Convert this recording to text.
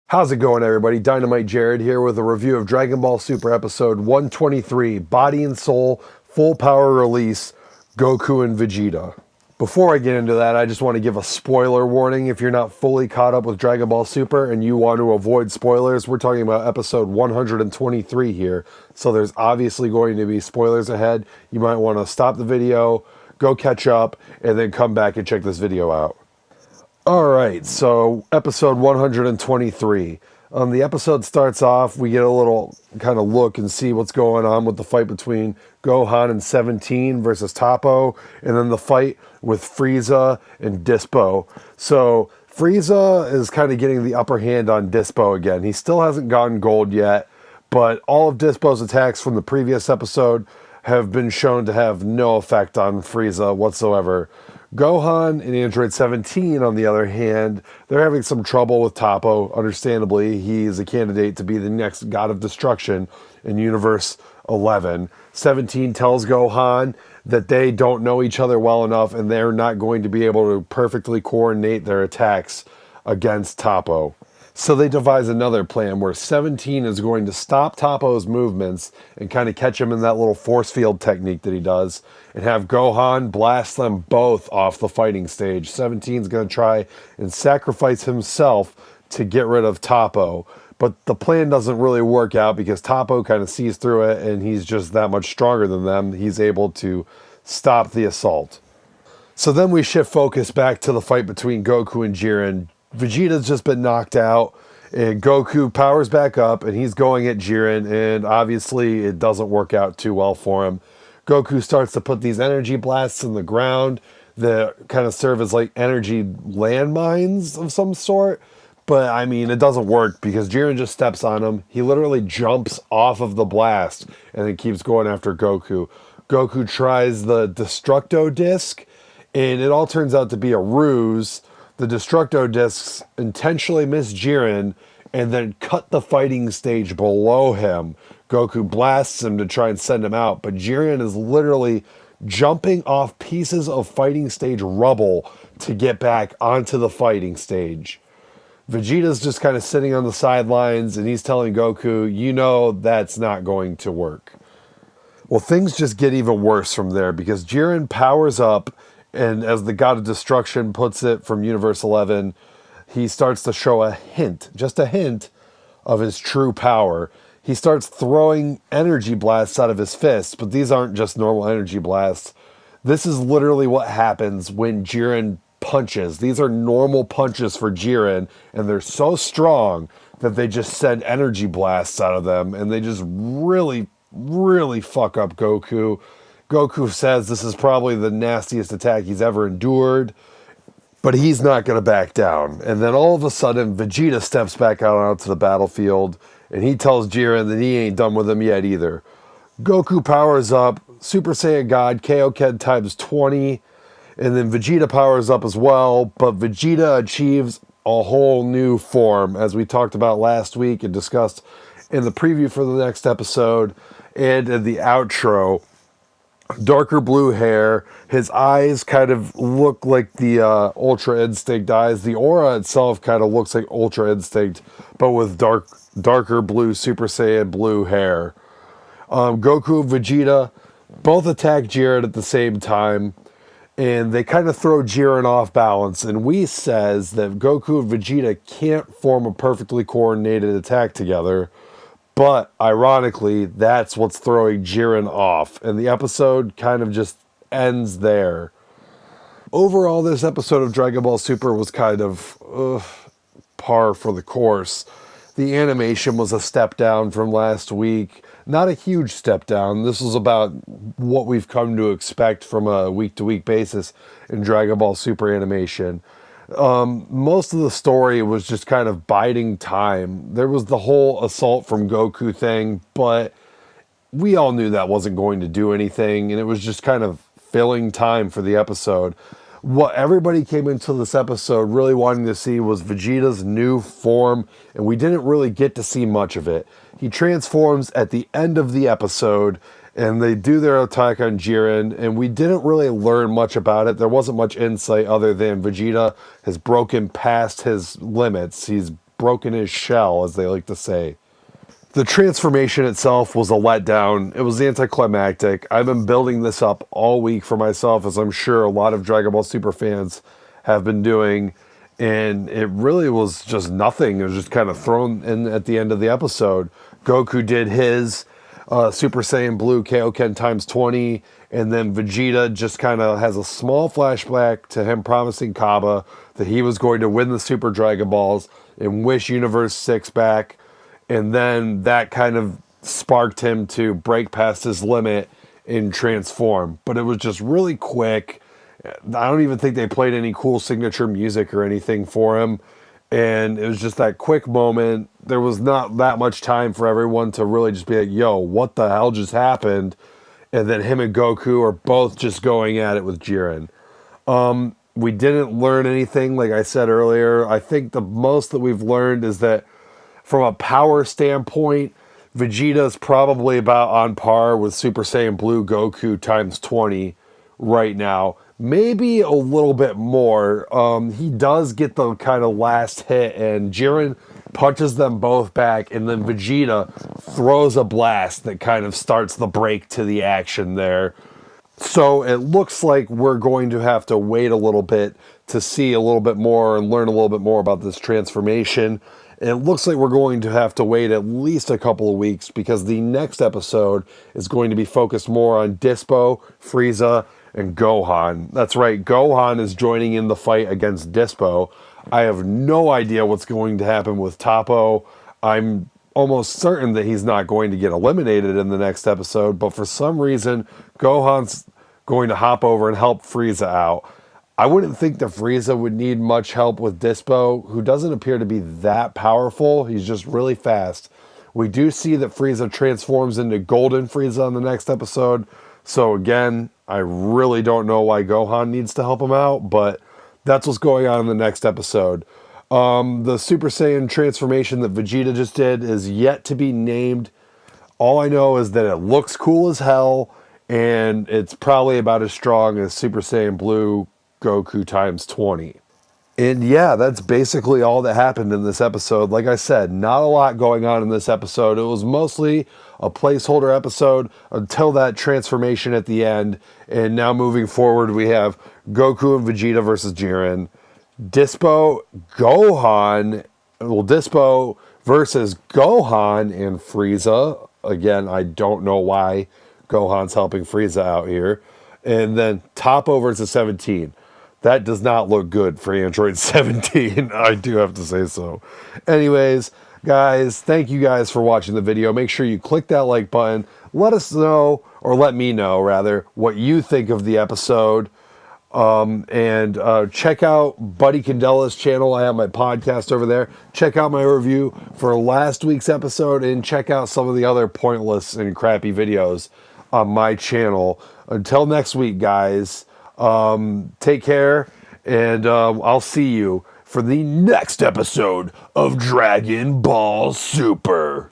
How's it going, everybody? Dynamite Jared here with a review of Dragon Ball Super Episode 123, Body and Soul, Full Power Release, Goku and Vegeta. Before I get into that, I just want to give a spoiler warning. If you're not fully caught up with Dragon Ball Super and you want to avoid spoilers, we're talking about Episode 123 here. So there's obviously going to be spoilers ahead. You might want to stop the video, go catch up, and then come back and check this video out. All right, so episode 123. The episode starts off, we get a little kind of look and see what's going on with the fight between Gohan and 17 versus Toppo, and then the fight with Frieza and Dispo. So Frieza is kind of getting the upper hand on Dispo again. He still hasn't gotten gold yet, but all of Dispo's attacks from the previous episode have been shown to have no effect on Frieza whatsoever. Gohan and Android 17, on the other hand, they're having some trouble with Toppo. Understandably, he is a candidate to be the next God of Destruction in Universe 11. 17 tells Gohan that they don't know each other well enough and they're not going to be able to perfectly coordinate their attacks against Toppo. So they devise another plan where 17 is going to stop Toppo's movements and kind of catch him in that little force field technique that he does and have Gohan blast them both off the fighting stage. 17 is going to try and sacrifice himself to get rid of Toppo. But the plan doesn't really work out because Toppo kind of sees through it and he's just that much stronger than them. He's able to stop the assault. So then we shift focus back to the fight between Goku and Jiren. Vegeta's just been knocked out, and Goku powers back up, and he's going at Jiren, and obviously it doesn't work out too well for him. Goku starts to put these energy blasts in the ground that kind of serve as like energy landmines of some sort, but I mean, it doesn't work because Jiren just steps on him. He literally jumps off of the blast and then keeps going after Goku. Goku tries the Destructo Disc, and it all turns out to be a ruse. The Destructo Discs intentionally miss Jiren and then cut the fighting stage below him. Goku blasts him to try and send him out, but Jiren is literally jumping off pieces of fighting stage rubble to get back onto the fighting stage. Vegeta's just kind of sitting on the sidelines and he's telling Goku, you know that's not going to work. Well, things just get even worse from there because Jiren powers up, and as the God of Destruction puts it from Universe 11, he starts to show a hint, just a hint, of his true power. He starts throwing energy blasts out of his fists, but these aren't just normal energy blasts. This is literally what happens when Jiren punches. These are normal punches for Jiren, and they're so strong that they just send energy blasts out of them, and they just really, really fuck up Goku. Goku says this is probably the nastiest attack he's ever endured, but he's not going to back down. And then all of a sudden, Vegeta steps back out onto the battlefield, and he tells Jiren that he ain't done with him yet either. Goku powers up, Super Saiyan God, Kaioken times 20, and then Vegeta powers up as well, but Vegeta achieves a whole new form, as we talked about last week and discussed in the preview for the next episode and in the outro. Darker blue hair, his eyes kind of look like the Ultra Instinct eyes. The aura itself kind of looks like Ultra Instinct, but with darker blue Super Saiyan blue hair. Goku and Vegeta both attack Jiren at the same time, and they kind of throw Jiren off balance. And Whis says that Goku and Vegeta can't form a perfectly coordinated attack together. But, ironically, that's what's throwing Jiren off. And the episode kind of just ends there. Overall, this episode of Dragon Ball Super was kind of par for the course. The animation was a step down from last week. Not a huge step down. This was about what we've come to expect from a week-to-week basis in Dragon Ball Super animation. Most of the story was just kind of biding time. There was the whole assault from Goku thing, but we all knew that wasn't going to do anything, and it was just kind of filling time for the episode. What everybody came into this episode really wanting to see was Vegeta's new form, and we didn't really get to see much of it. He transforms at the end of the episode, and they do their attack on Jiren, and we didn't really learn much about it. There wasn't much insight other than Vegeta has broken past his limits. He's broken his shell, as they like to say. The transformation itself was a letdown. It was anticlimactic. I've been building this up all week for myself, as I'm sure a lot of Dragon Ball Super fans have been doing. And it really was just nothing. It was just kind of thrown in at the end of the episode. Goku did his Super Saiyan Blue Kaioken times 20. And then Vegeta just kind of has a small flashback to him promising Kaba that he was going to win the Super Dragon Balls and wish Universe 6 back. And then that kind of sparked him to break past his limit and transform. But it was just really quick. I don't even think they played any cool signature music or anything for him. And it was just that quick moment. There was not that much time for everyone to really just be like, yo, what the hell just happened? And then him and Goku are both just going at it with Jiren. We didn't learn anything, like I said earlier. I think the most that we've learned is that from a power standpoint, Vegeta's probably about on par with Super Saiyan Blue Goku times 20 right now. Maybe a little bit more. He does get the kind of last hit, and Jiren punches them both back, and then Vegeta throws a blast that kind of starts the break to the action there. So it looks like we're going to have to wait a little bit to see a little bit more and learn a little bit more about this transformation. And it looks like we're going to have to wait at least a couple of weeks, because the next episode is going to be focused more on Dispo, Frieza, and Gohan. That's right, Gohan is joining in the fight against Dispo. I have no idea what's going to happen with Toppo. I'm almost certain that he's not going to get eliminated in the next episode, but for some reason, Gohan's going to hop over and help Frieza out. I wouldn't think that Frieza would need much help with Dispo, who doesn't appear to be that powerful. He's just really fast. We do see that Frieza transforms into Golden Frieza in the next episode. So again, I really don't know why Gohan needs to help him out, but that's what's going on in the next episode. The Super Saiyan transformation that Vegeta just did is yet to be named. All I know is that it looks cool as hell, and it's probably about as strong as Super Saiyan Blue Goku times 20. And yeah, that's basically all that happened in this episode. Like I said, not a lot going on in this episode. It was mostly a placeholder episode until that transformation at the end. And now moving forward, we have Goku and Vegeta versus Jiren. Dispo versus Gohan and Frieza. Again, I don't know why Gohan's helping Frieza out here. And then Toppo versus 17. That does not look good for Android 17. I do have to say so. Anyways, guys, thank you guys for watching the video. Make sure you click that like button. Let us know, or let me know, rather, what you think of the episode. And check out Buddy Candela's channel. I have my podcast over there. Check out my review for last week's episode, and check out some of the other pointless and crappy videos on my channel. Until next week, guys, take care, and I'll see you for the next episode of Dragon Ball Super.